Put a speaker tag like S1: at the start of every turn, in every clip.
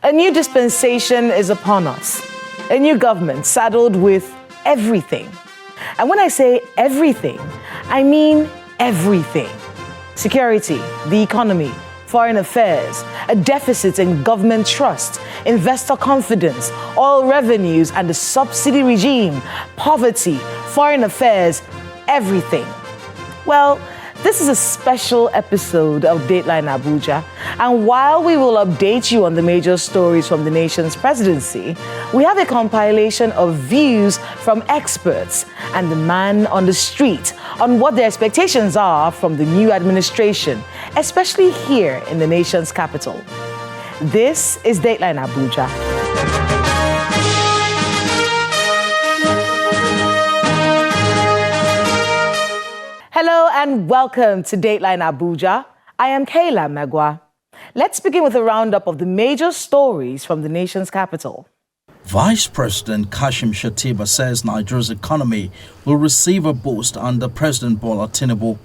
S1: A new dispensation is upon us. A new government saddled with everything. And when I say everything, I mean everything. Security, the economy, foreign affairs, a deficit in government trust, investor confidence, oil revenues and the subsidy regime, poverty, foreign affairs, everything. Well, this is a special episode of Dateline Abuja, and while we will update you on the major stories from the nation's presidency, we have a compilation of views from experts and the man on the street on what their expectations are from the new administration, especially here in the nation's capital. This is Dateline Abuja. Hello and welcome to Dateline Abuja. I am Kayla Megwa. Let's begin with a roundup of the major stories from the nation's capital.
S2: Vice President Kashim Shettima says Nigeria's economy will receive a boost under President Bola Tinubu.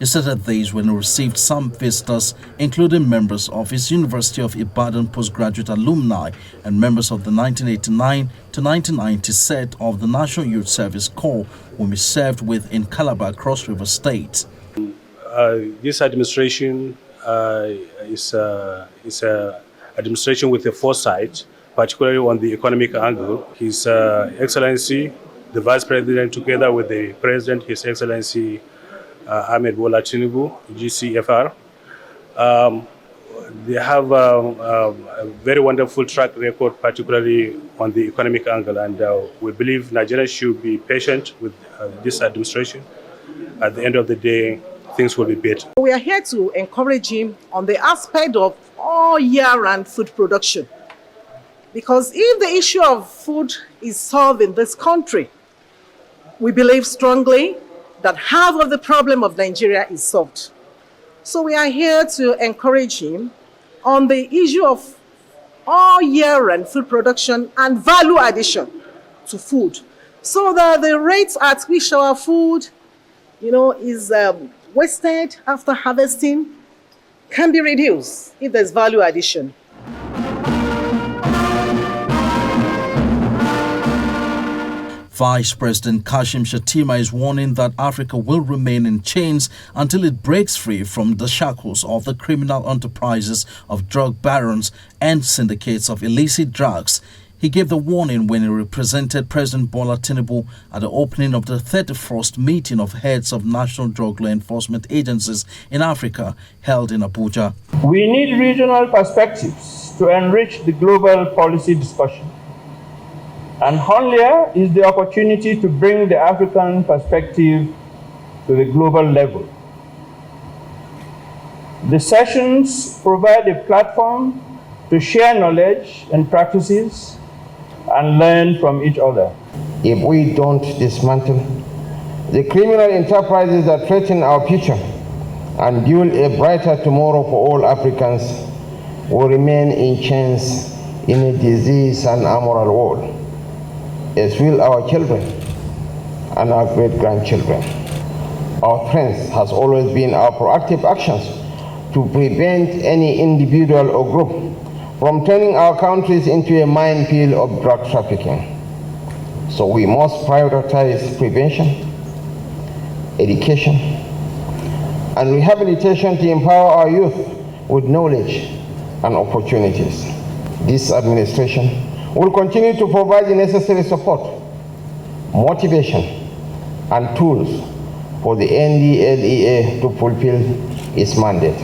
S2: He said this when he received some visitors, including members of his University of Ibadan postgraduate alumni and members of the 1989 to 1990 set of the National Youth Service Corps, whom he served with in Calabar, Cross River State.
S3: This administration is an administration with a foresight, particularly on the economic angle. His Excellency, the Vice President, together with the President, His Excellency Ahmed Bola Tinubu, GCFR, they have a very wonderful track record, particularly on the economic angle, and we believe Nigeria should be patient with this administration. At the end of the day, things will be better.
S4: We are here to encourage him on the aspect of all year-round food production. Because if the issue of food is solved in this country, we believe strongly that half of the problem of Nigeria is solved. So we are here to encourage him on the issue of all year-round food production and value addition to food, so that the rates at which our food, is wasted after harvesting can be reduced if there's value addition.
S2: Vice President Kashim Shettima is warning that Africa will remain in chains until it breaks free from the shackles of the criminal enterprises of drug barons and syndicates of illicit drugs. He gave the warning when he represented President Bola Tinubu at the opening of the 31st meeting of heads of national drug law enforcement agencies in Africa held in Abuja.
S5: We need regional perspectives to enrich the global policy discussion. And Honlia is the opportunity to bring the African perspective to the global level. The sessions provide a platform to share knowledge and practices and learn from each other.
S6: If we don't dismantle the criminal enterprises that threaten our future and build a brighter tomorrow for all Africans, we'll remain in chains in a disease and immoral world, as will our children and our great-grandchildren. Our strength has always been our proactive actions to prevent any individual or group from turning our countries into a minefield of drug trafficking. So we must prioritize prevention, education, and rehabilitation to empower our youth with knowledge and opportunities. This administration will continue to provide the necessary support, motivation, and tools for the NDLEA to fulfill its mandate.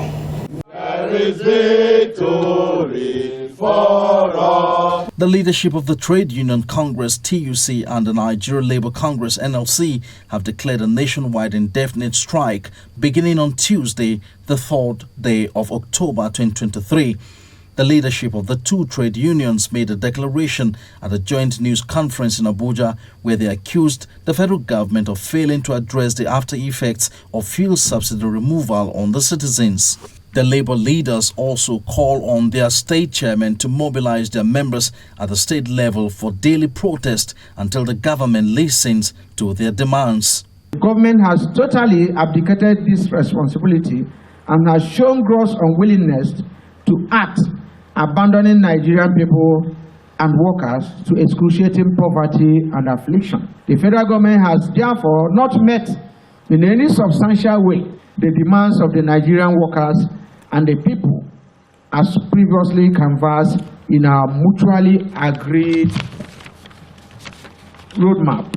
S7: There is victory for us.
S2: The leadership of the Trade Union Congress (TUC) and the Nigeria Labour Congress (NLC) have declared a nationwide indefinite strike beginning on Tuesday, the 3rd day of October 2023. The leadership of the two trade unions made a declaration at a joint news conference in Abuja where they accused the federal government of failing to address the after effects of fuel subsidy removal on the citizens. The Labour leaders also call on their state chairmen to mobilize their members at the state level for daily protest until the government listens to their demands.
S8: The government has totally abdicated this responsibility and has shown gross unwillingness to act abandoning Nigerian people and workers to excruciating poverty and affliction. The federal government has therefore not met in any substantial way the demands of the Nigerian workers and the people as previously canvassed in our mutually agreed roadmap.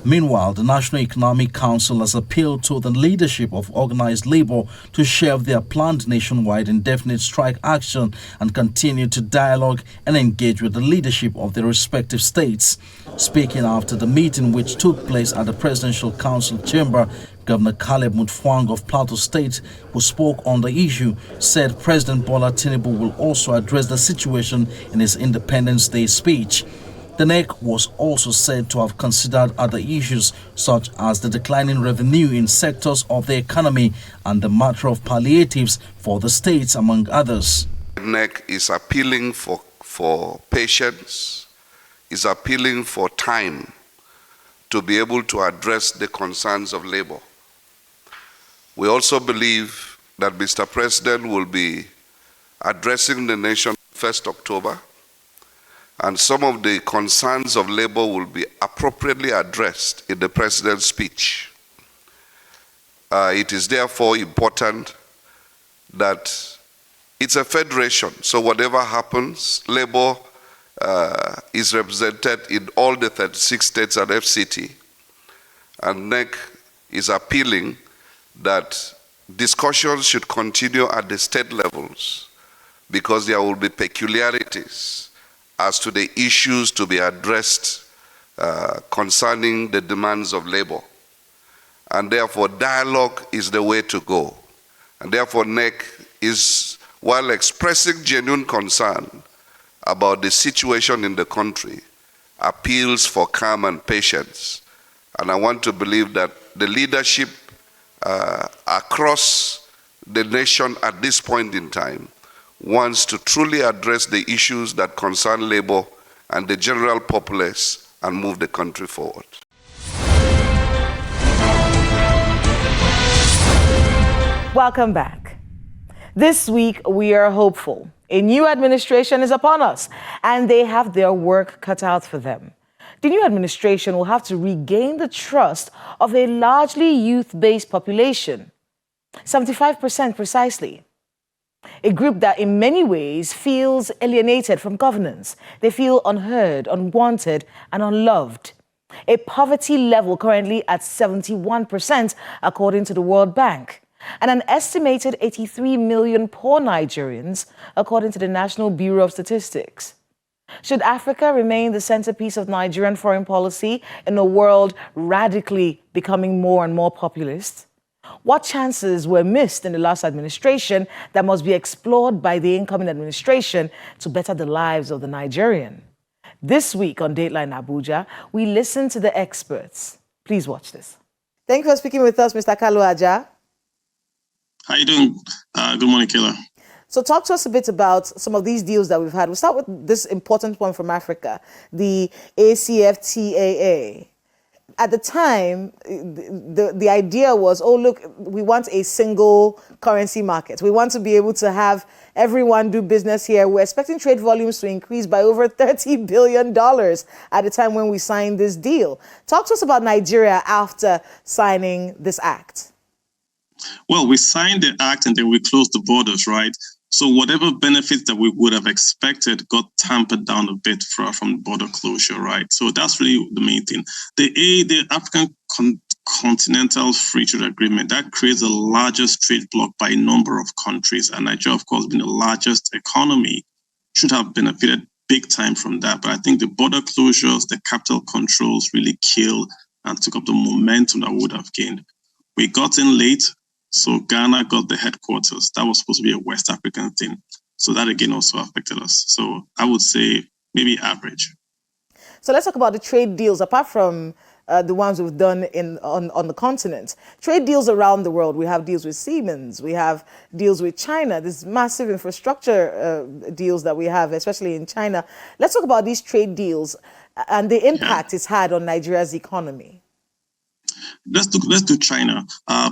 S2: Meanwhile, the National Economic Council has appealed to the leadership of organized labor to shelve their planned nationwide indefinite strike action and continue to dialogue and engage with the leadership of their respective states. Speaking after the meeting which took place at the Presidential Council chamber, Governor Caleb Mutfwang of Plateau State, who spoke on the issue, said President Bola Tinubu will also address the situation in his Independence Day speech. The NEC was also said to have considered other issues such as the declining revenue in sectors of the economy and the matter of palliatives for the states, among others.
S9: The NEC is appealing for patience, is appealing for time to be able to address the concerns of labor. We also believe that Mr. President will be addressing the nation 1st October, and some of the concerns of labor will be appropriately addressed in the President's speech. It is therefore important that it's a federation, so whatever happens, labor is represented in all the 36 states and FCT, and NEC is appealing that discussions should continue at the state levels because there will be peculiarities as to the issues to be addressed concerning the demands of labor. And therefore, dialogue is the way to go. And therefore, NEC is, while expressing genuine concern about the situation in the country, appeals for calm and patience. And I want to believe that the leadership across the nation at this point in time wants to truly address the issues that concern labor and the general populace and move the country forward.
S1: Welcome back. This week, we are hopeful. A new administration is upon us, and they have their work cut out for them. The new administration will have to regain the trust of a largely youth-based population, 75% precisely. A group that in many ways feels alienated from governance. They feel unheard, unwanted, and unloved. A poverty level currently at 71%, according to the World Bank. And an estimated 83 million poor Nigerians, according to the National Bureau of Statistics. Should Africa remain the centerpiece of Nigerian foreign policy in a world radically becoming more and more populist? What chances were missed in the last administration that must be explored by the incoming administration to better the lives of the Nigerian? This week on Dateline Abuja, we listen to the experts. Please watch this. Thank you for speaking with us, Mr. Kalu Aja.
S10: How you doing? Good morning, Kayla.
S1: So talk to us a bit about some of these deals that we've had. We'll start with this important one from Africa, the ACFTAA. At the time, the idea was, oh, look, we want a single currency market. We want to be able to have everyone do business here. We're expecting trade volumes to increase by over $30 billion at the time when we signed this deal. Talk to us about Nigeria after signing this act.
S10: Well, we signed the act and then we closed the borders, right? So whatever benefits that we would have expected got tampered down a bit from border closure, right? So that's really the main thing. The African Continental Free Trade Agreement, that creates the largest trade bloc by a number of countries. And Nigeria, of course, being the largest economy, should have benefited big time from that. But I think the border closures, the capital controls really killed and took up the momentum that we would have gained. We got in late. So Ghana got the headquarters. That was supposed to be a West African thing. So that again also affected us. So I would say maybe average.
S1: So let's talk about the trade deals, apart from the ones we've done on the continent. Trade deals around the world. We have deals with Siemens. We have deals with China. This massive infrastructure deals that we have, especially in China. Let's talk about these trade deals and the impact it's had on Nigeria's economy.
S10: Let's do China.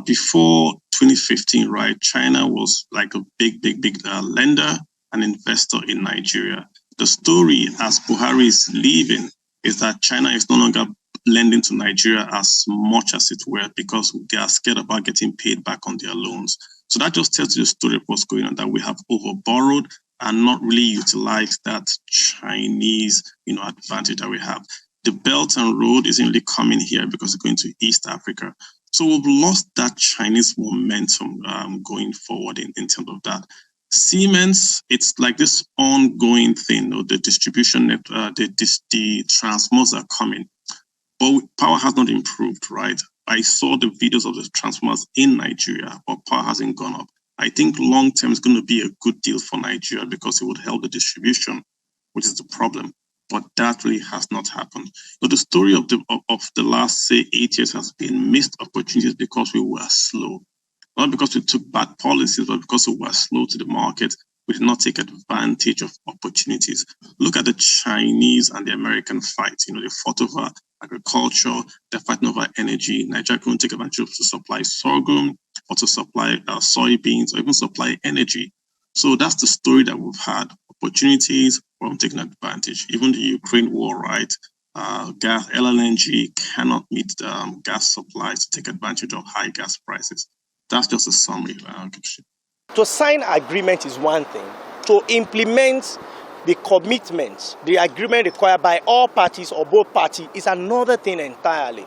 S10: Before 2015, right, China was like a big lender and investor in Nigeria. The story, as Buhari is leaving, is that China is no longer lending to Nigeria as much as it were because they are scared about getting paid back on their loans. So that just tells you the story of what's going on, that we have overborrowed and not really utilized that Chinese, advantage that we have. The Belt and Road isn't really coming here because it's going to East Africa. So we've lost that Chinese momentum going forward in terms of that. Siemens, it's like this ongoing thing. The distribution network, the transformers are coming, but power has not improved, right? I saw the videos of the transformers in Nigeria, but power hasn't gone up. I think long term is going to be a good deal for Nigeria because it would help the distribution, which is the problem. But that really has not happened. But the story of the last, say, 8 years has been missed opportunities because we were slow. Not because we took bad policies, but because we were slow to the market. We did not take advantage of opportunities. Look at the Chinese and the American fight. They fought over agriculture, they're fighting over energy. Nigeria couldn't take advantage of to supply sorghum or to supply soybeans or even supply energy. So that's the story that we've had. Opportunities from taking advantage. Even the Ukraine war, right? Gas, LNG cannot meet the gas supplies to take advantage of high gas prices. That's just a summary.
S11: To sign agreement is one thing. To implement the commitments, the agreement required by all parties or both parties is another thing entirely.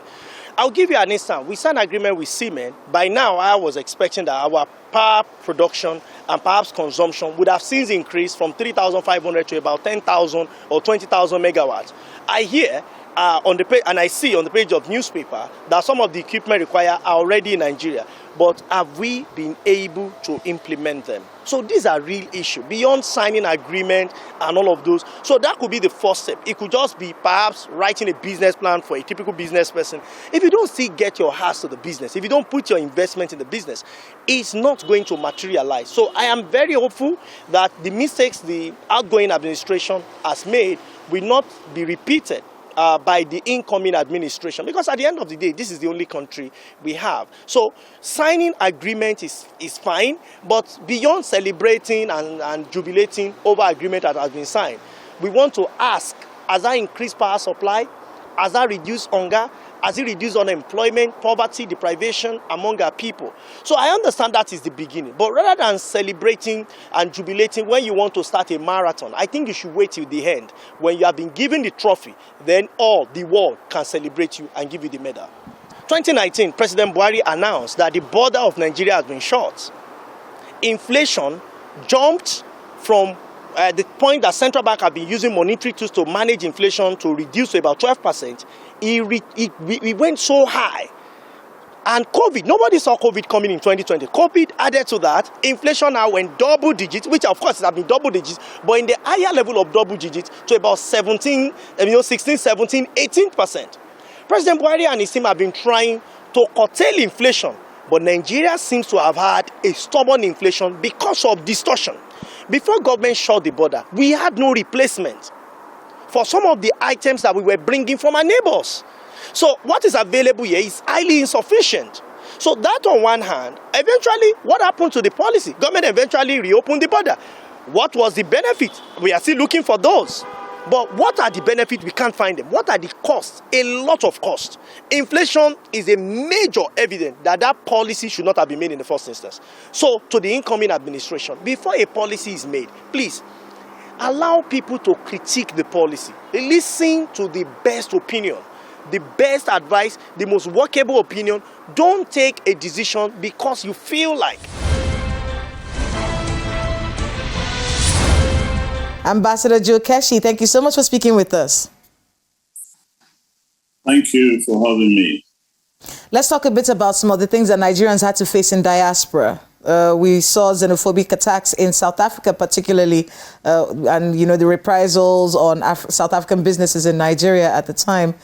S11: I'll give you an instance. We signed an agreement with Siemens. By now, I was expecting that our power production and perhaps consumption would have since increased from 3,500 to about 10,000 or 20,000 megawatts. I hear on the page, and I see on the page of newspaper that some of the equipment required are already in Nigeria. But have we been able to implement them? So these are real issues beyond signing agreement and all of those. So that could be the first step. It could just be perhaps writing a business plan for a typical business person. If you don't still get your hands to the business, if you don't put your investment in the business, it's not going to materialize. So I am very hopeful that the mistakes the outgoing administration has made will not be repeated by the incoming administration, because at the end of the day, this is the only country we have. So signing agreement is fine, but beyond celebrating and jubilating over agreement that has been signed, we want to ask, has that increased power supply? Has that reduced hunger? Has it reduced unemployment, poverty, deprivation among our people? So I understand that is the beginning. But rather than celebrating and jubilating when you want to start a marathon, I think you should wait till the end. When you have been given the trophy, then all the world can celebrate you and give you the medal. 2019, President Buhari announced that the border of Nigeria has been shut. Inflation jumped from the point that central bank have been using monetary tools to manage inflation to reduce to about 12%. We went so high. And COVID, nobody saw COVID coming in 2020. COVID added to that. Inflation now went double digits, which of course it has been double digits, but in the higher level of double digits to about 16, 17, 18%. President Buhari and his team have been trying to curtail inflation, but Nigeria seems to have had a stubborn inflation because of distortion. Before government shut the border, we had no replacement for some of the items that we were bringing from our neighbors. So what is available here is highly insufficient. So that on one hand, eventually, what happened to the policy? Government eventually reopened the border. What was the benefit? We are still looking for those. But what are the benefits? We can't find them. What are the costs? A lot of costs. Inflation is a major evidence that that policy should not have been made in the first instance. So to the incoming administration, before a policy is made, please allow people to critique the policy. Listen to the best opinion, the best advice, the most workable opinion. Don't take a decision because you feel like.
S1: Ambassador Joe Keshi, thank you so much for speaking with us.
S7: Thank you for having me.
S1: Let's talk a bit about some of the things that Nigerians had to face in diaspora. We saw xenophobic attacks in South Africa particularly, and the reprisals on South African businesses in Nigeria at the time.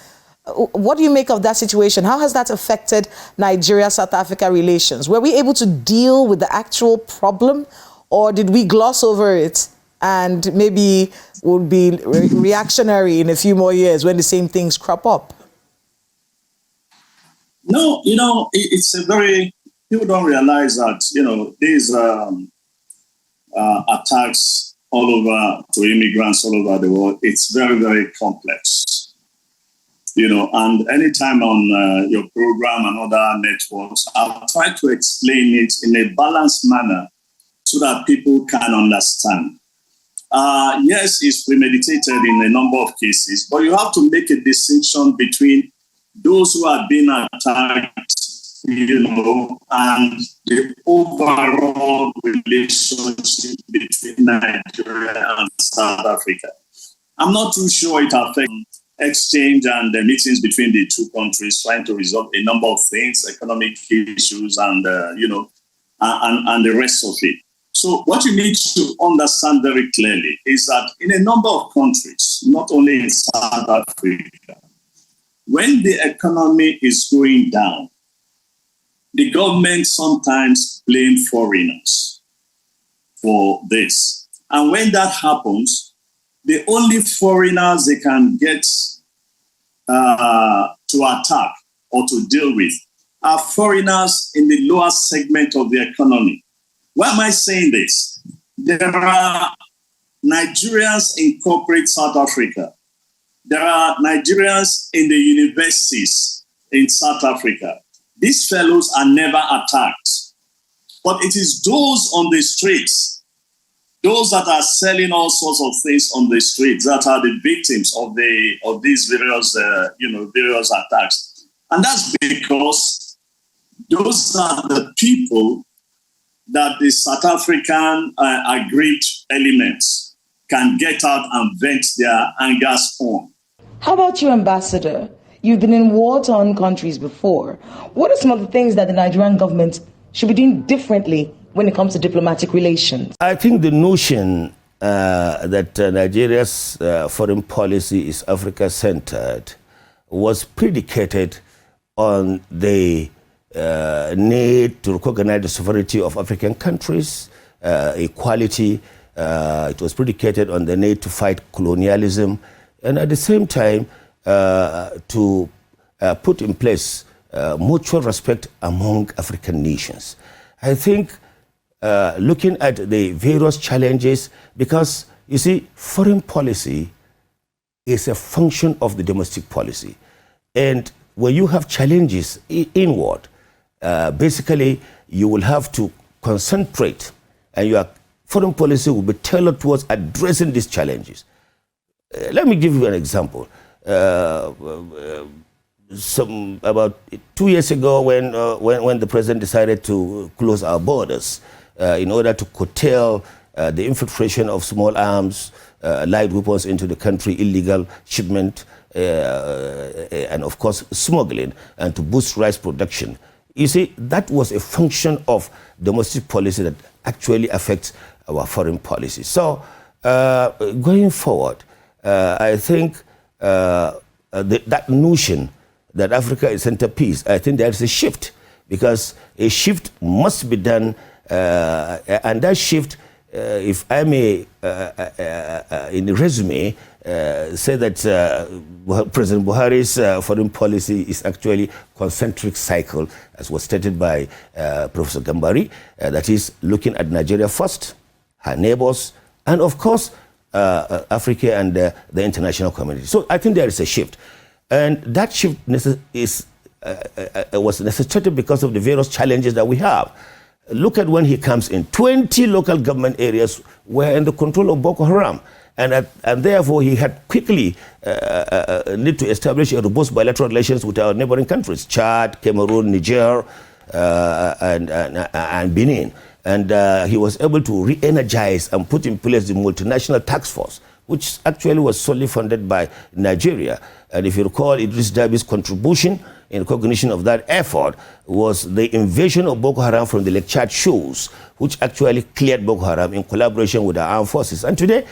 S1: What do you make of that situation? How has that affected Nigeria-South Africa relations? Were we able to deal with the actual problem, or did we gloss over it and maybe will be reactionary in a few more years when the same things crop up?
S7: No, it's a very people don't realize that, these attacks all over to immigrants all over the world, it's very, very complex. And anytime on your program and other networks, I'll try to explain it in a balanced manner so that people can understand. Yes, it's premeditated in a number of cases, but you have to make a distinction between those who are being attacked, and the overall relationship between Nigeria and South Africa. I'm not too sure it affects exchange and the meetings between the two countries, trying to resolve a number of things, economic issues, and and the rest of it. So what you need to understand very clearly is that in a number of countries, not only in South Africa, when the economy is going down, the government sometimes blames foreigners for this. And when that happens, the only foreigners they can get to attack or to deal with are foreigners in the lower segment of the economy. Why am I saying this? There are Nigerians in corporate South Africa. There are Nigerians in the universities in South Africa. These fellows are never attacked. But it is those on the streets, those that are selling all sorts of things on the streets, that are the victims of these various various attacks. And that's because those are the people that the South African aggrieved elements can get out and vent their angers on.
S1: How about you, Ambassador? You've been in war-torn countries before. What are some of the things that the Nigerian government should be doing differently when it comes to diplomatic relations?
S12: I think the notion that Nigeria's foreign policy is Africa-centered was predicated on the need to recognize the sovereignty of African countries, equality. It was predicated on the need to fight colonialism, and at the same time to put in place mutual respect among African nations. I think looking at the various challenges, because you see, foreign policy is a function of the domestic policy. And when you have challenges inward, basically you will have to concentrate, and your foreign policy will be tailored towards addressing these challenges. Let me give you an example. About 2 years ago, when the president decided to close our borders in order to curtail the infiltration of small arms, light weapons into the country, illegal shipment, and of course smuggling, and to boost rice production. You see, that was a function of domestic policy that actually affects our foreign policy. So going forward, I think that notion that Africa is centerpiece, I think there's a shift, because a shift must be done, and that shift, if I may, in the resume, say that President Buhari's foreign policy is actually concentric cycle, as was stated by Professor Gambari, that is looking at Nigeria first, her neighbors, and of course, Africa and the international community. So I think there is a shift. And that shift was necessitated because of the various challenges that we have. Look at when he comes in. 20 local government areas were in the control of Boko Haram. And therefore, he had quickly need to establish a robust bilateral relations with our neighboring countries, Chad, Cameroon, Niger, and Benin. And he was able to re-energize and put in place the multinational task force, which actually was solely funded by Nigeria. And if you recall, Idris Dabi's contribution in recognition of that effort was the invasion of Boko Haram from the Lake Chad shores, which actually cleared Boko Haram in collaboration with our armed forces. And today,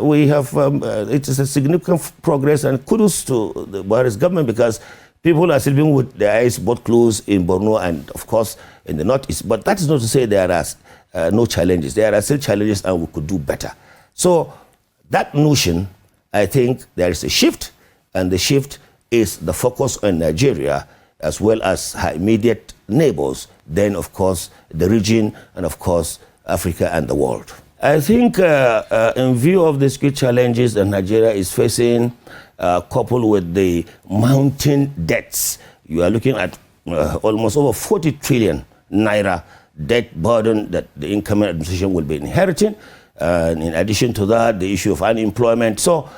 S12: we have, it is a significant progress, and kudos to the Buhari's government, because people are sleeping with their eyes both closed in Borno and, of course, in the northeast. But that is not to say there are no challenges. There are still challenges, and we could do better. So that notion, I think there is a shift, and the shift is the focus on Nigeria as well as her immediate neighbors, then of course the region, and of course Africa and the world. I think in view of the security challenges that Nigeria is facing, coupled with the mounting debts, you are looking at almost over 40 trillion naira debt burden that the incoming administration will be inheriting. In addition to that, the issue of unemployment. So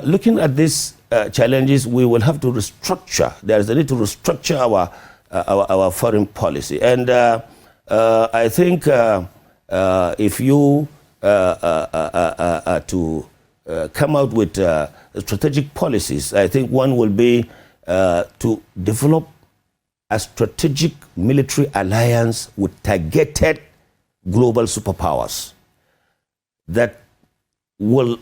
S12: looking at these challenges, we will have to restructure. There is a need to restructure our foreign policy. And I think if you to come out with strategic policies, I think one will be to develop a strategic military alliance with targeted global superpowers that will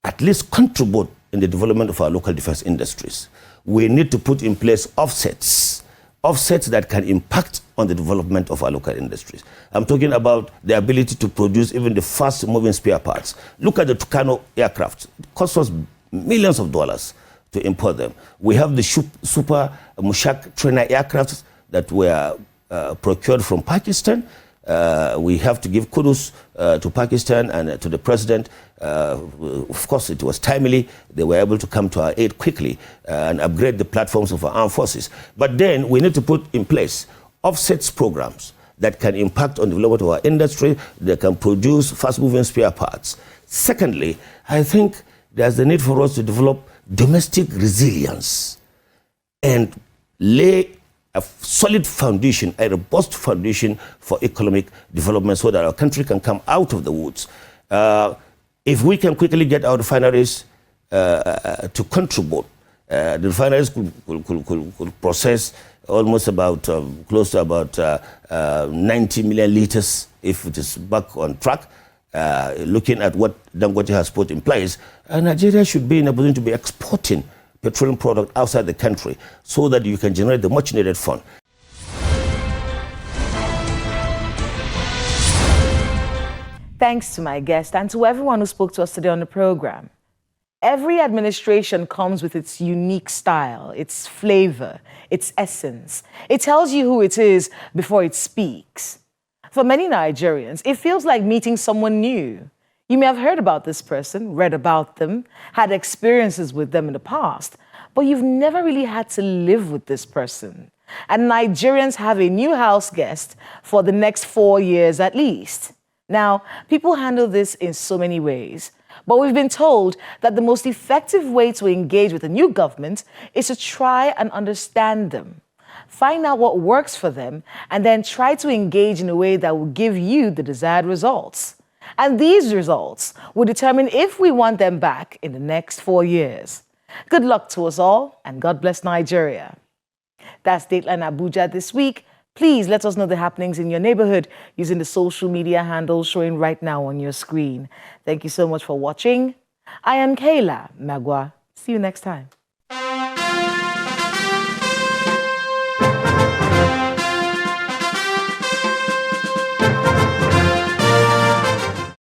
S12: at least contribute in the development of our local defense industries. We need to put in place offsets that can impact on the development of our local industries. I'm talking about the ability to produce even the fast-moving spare parts. Look at the Tucano aircraft. It costs us millions of dollars to import them. We have the Super Mushak trainer aircraft that were procured from Pakistan. We have to give kudos to Pakistan and to the president. Of course, it was timely. They were able to come to our aid quickly and upgrade the platforms of our armed forces. But then we need to put in place offsets programs that can impact on the development of our industry, that can produce fast-moving spare parts. Secondly, I think there's the need for us to develop domestic resilience and lay a solid foundation, a robust foundation for economic development so that our country can come out of the woods. If we can quickly get our refineries to contribute, the refineries could process almost about close to about 90 million liters if it is back on track. Looking at what Dangote has put in place, Nigeria should be in a position to be exporting petroleum product outside the country so that you can generate the much needed fund.
S1: Thanks to my guest and to everyone who spoke to us today on the program. Every administration comes with its unique style, its flavor, its essence. It tells you who it is before it speaks. For many Nigerians, it feels like meeting someone new. You may have heard about this person, read about them, had experiences with them in the past, but you've never really had to live with this person. And Nigerians have a new house guest for the next 4 years at least. Now, people handle this in so many ways, but we've been told that the most effective way to engage with a new government is to try and understand them. Find out what works for them, and then try to engage in a way that will give you the desired results. And these results will determine if we want them back in the next 4 years. Good luck to us all, and God bless Nigeria. That's Dateline Abuja this week. Please let us know the happenings in your neighborhood using the social media handles showing right now on your screen. Thank you so much for watching. I am Kayla Magwa. See you next time.